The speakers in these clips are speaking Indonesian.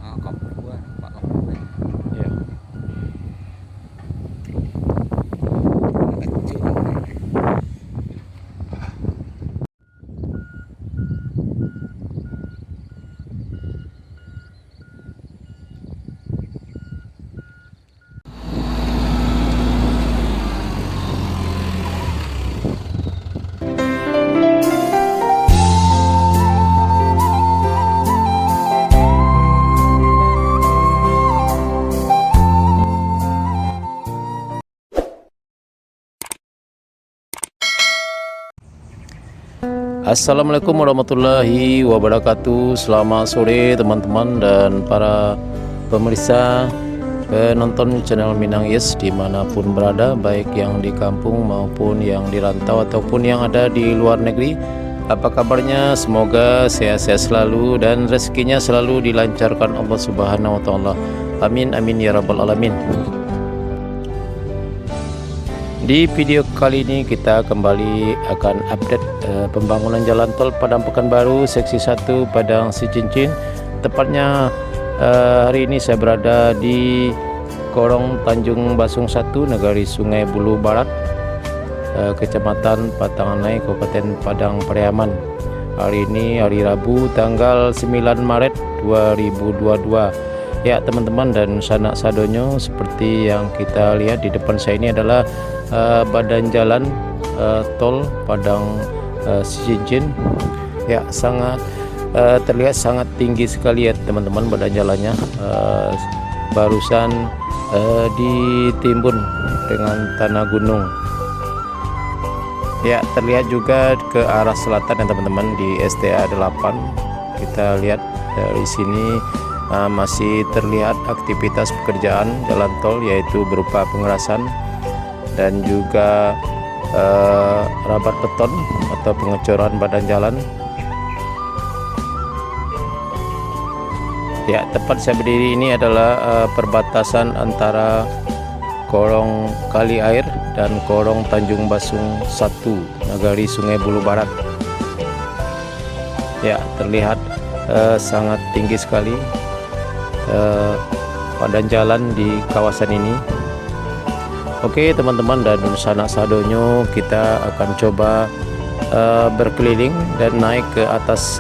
Cọc cua, bạn cọc cua Ya. kecil. Assalamualaikum warahmatullahi wabarakatuh. Selamat sore teman-teman dan para pemirsa penonton channel Minang Yes dimanapun berada, baik yang di kampung maupun yang di rantau ataupun yang ada di luar negeri. Apa kabarnya? Semoga sehat-sehat selalu dan rezekinya selalu dilancarkan Allah Subhanahu wa taala. Amin amin ya rabbal alamin. Di video kali ini kita kembali akan update pembangunan jalan tol Padang Pekanbaru seksi 1 Padang Sicincin. Tepatnya hari ini saya berada di Korong Tanjung Basung 1, Negari Sungai Bulu Barat, Kecamatan Patanganai, Kabupaten Padang Pariaman. Hari ini hari Rabu tanggal 9 Maret 2022. Ya teman-teman dan sanak sadonyo, seperti yang kita lihat di depan saya ini adalah badan jalan tol Padang Sicincin. Ya, sangat terlihat sangat tinggi sekali ya teman-teman badan jalannya. Barusan ditimbun dengan tanah gunung. Ya, terlihat juga ke arah selatan ya teman-teman di STA 8. Kita lihat dari sini masih terlihat aktivitas pekerjaan jalan tol, yaitu berupa pengerasan dan juga rabat beton atau pengecoran badan jalan. Ya, tempat saya berdiri ini adalah perbatasan antara Korong Kali Air dan Korong Tanjung Basung 1, Negari Sungai Bulu Barat. Ya, terlihat sangat tinggi sekali badan jalan di kawasan ini. Oke teman-teman dan sanak sadonyo, kita akan coba berkeliling dan naik ke atas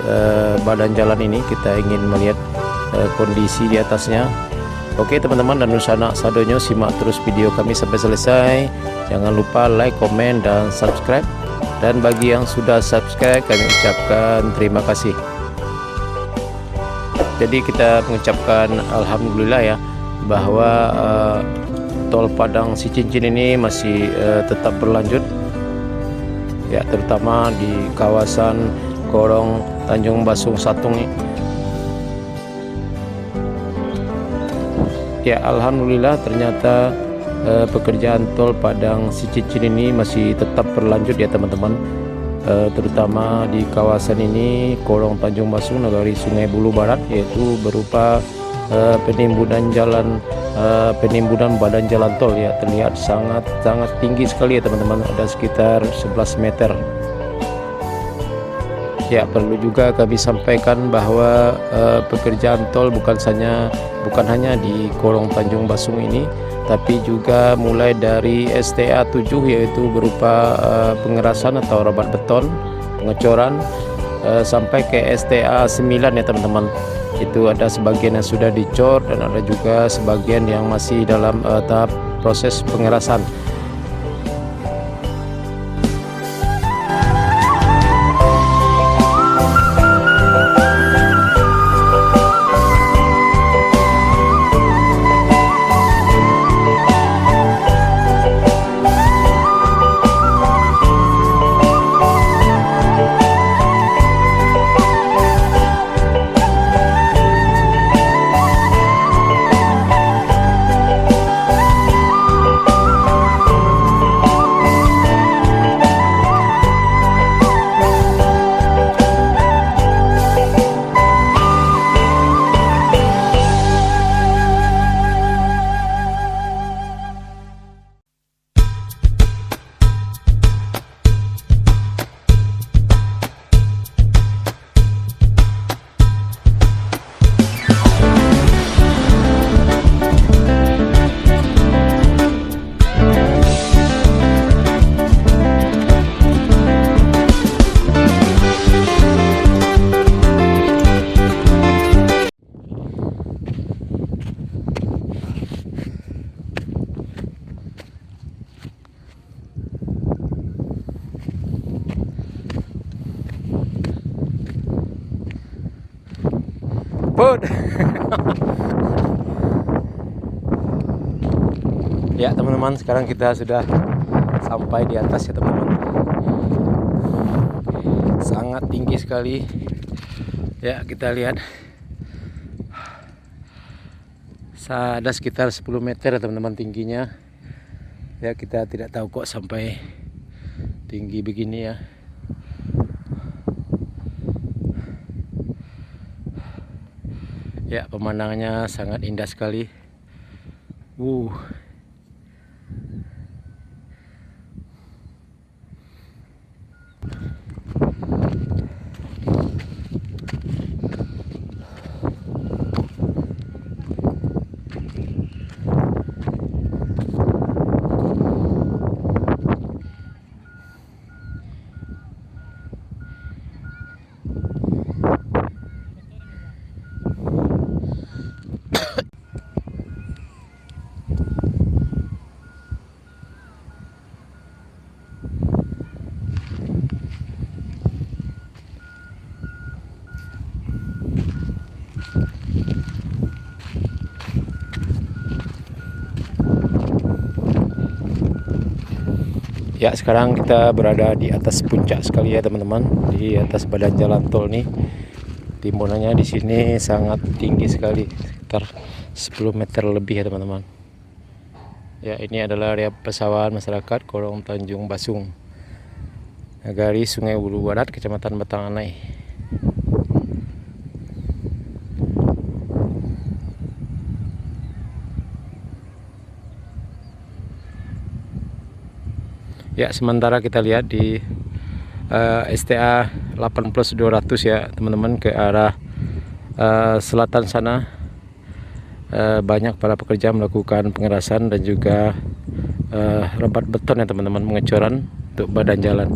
badan jalan ini. Kita ingin melihat kondisi di atasnya. Oke teman-teman dan sanak sadonyo, simak terus video kami sampai selesai. Jangan lupa like, komen, dan subscribe. Dan bagi yang sudah subscribe, kami ucapkan terima kasih. Jadi kita mengucapkan alhamdulillah ya, bahwa tol Padang Sicincin ini masih tetap berlanjut ya, terutama di kawasan Korong Tanjung Basung 1 ini. Ya, alhamdulillah ternyata pekerjaan tol Padang Sicincin ini masih tetap berlanjut ya teman-teman. Terutama di kawasan ini Korong Tanjung Basung, Negari Sungai Bulu Barat, yaitu berupa penimbunan jalan, penimbunan badan jalan tol ya. Terlihat sangat tinggi sekali ya teman-teman, ada sekitar 11 meter. Ya, perlu juga kami sampaikan bahwa pekerjaan tol bukan hanya di Korong Tanjung Basung ini, tapi juga mulai dari STA 7, yaitu berupa pengerasan atau rabat beton, pengecoran, sampai ke STA 9 ya teman-teman. Itu ada sebagian yang sudah dicor dan ada juga sebagian yang masih dalam tahap proses pengerasan. Put. Ya teman-teman, sekarang kita sudah sampai di atas ya teman-teman. Sangat tinggi sekali. Ya, kita lihat. Ada sekitar 10 meter ya teman-teman tingginya. Ya, kita tidak tahu kok sampai tinggi begini ya. Ya, pemandangannya sangat indah sekali. Ya, sekarang kita berada di atas puncak sekali ya teman-teman, di atas badan jalan tol nih. Timbunannya di sini sangat tinggi sekali, sekitar 10 meter lebih ya teman-teman. Ya, ini adalah area pesawahan masyarakat Korong Tanjung Basung, Nagari Sungai Bulu Barat, Kecamatan Batanganai. Ya, sementara kita lihat di STA 8+200 ya teman-teman, ke arah selatan sana banyak para pekerja melakukan pengerasan dan juga rempat beton ya teman-teman, mengecoran untuk badan jalan.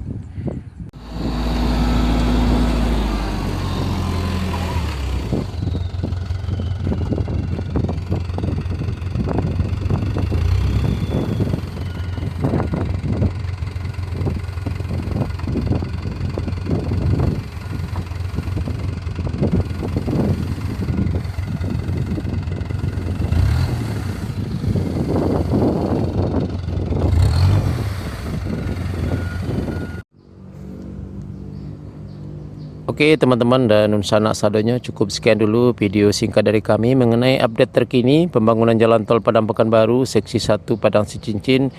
Oke teman-teman dan sanak sadonya, cukup sekian dulu video singkat dari kami mengenai update terkini pembangunan jalan tol Padang Pekanbaru seksi 1 Padang Sicincin,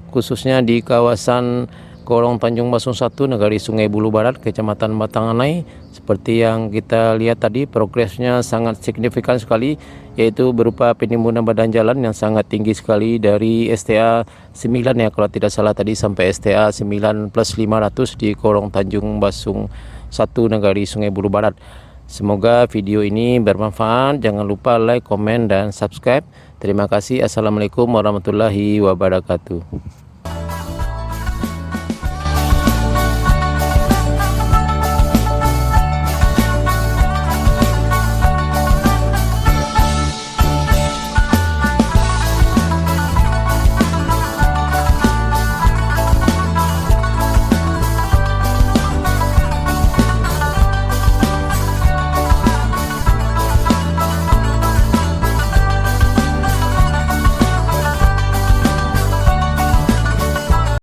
khususnya di kawasan Korong Tanjung Basung 1 Nagari Sungai Bulu Barat, Kecamatan Batanganai. Seperti yang kita lihat tadi, progresnya sangat signifikan sekali, yaitu berupa penimbunan badan jalan yang sangat tinggi sekali dari STA 9 ya kalau tidak salah tadi, sampai STA 9+500 di Korong Tanjung Basung 1 Nagari Sungai Bulu Barat. Semoga video ini bermanfaat. Jangan lupa like, komen, dan subscribe. Terima kasih. Assalamualaikum warahmatullahi wabarakatuh.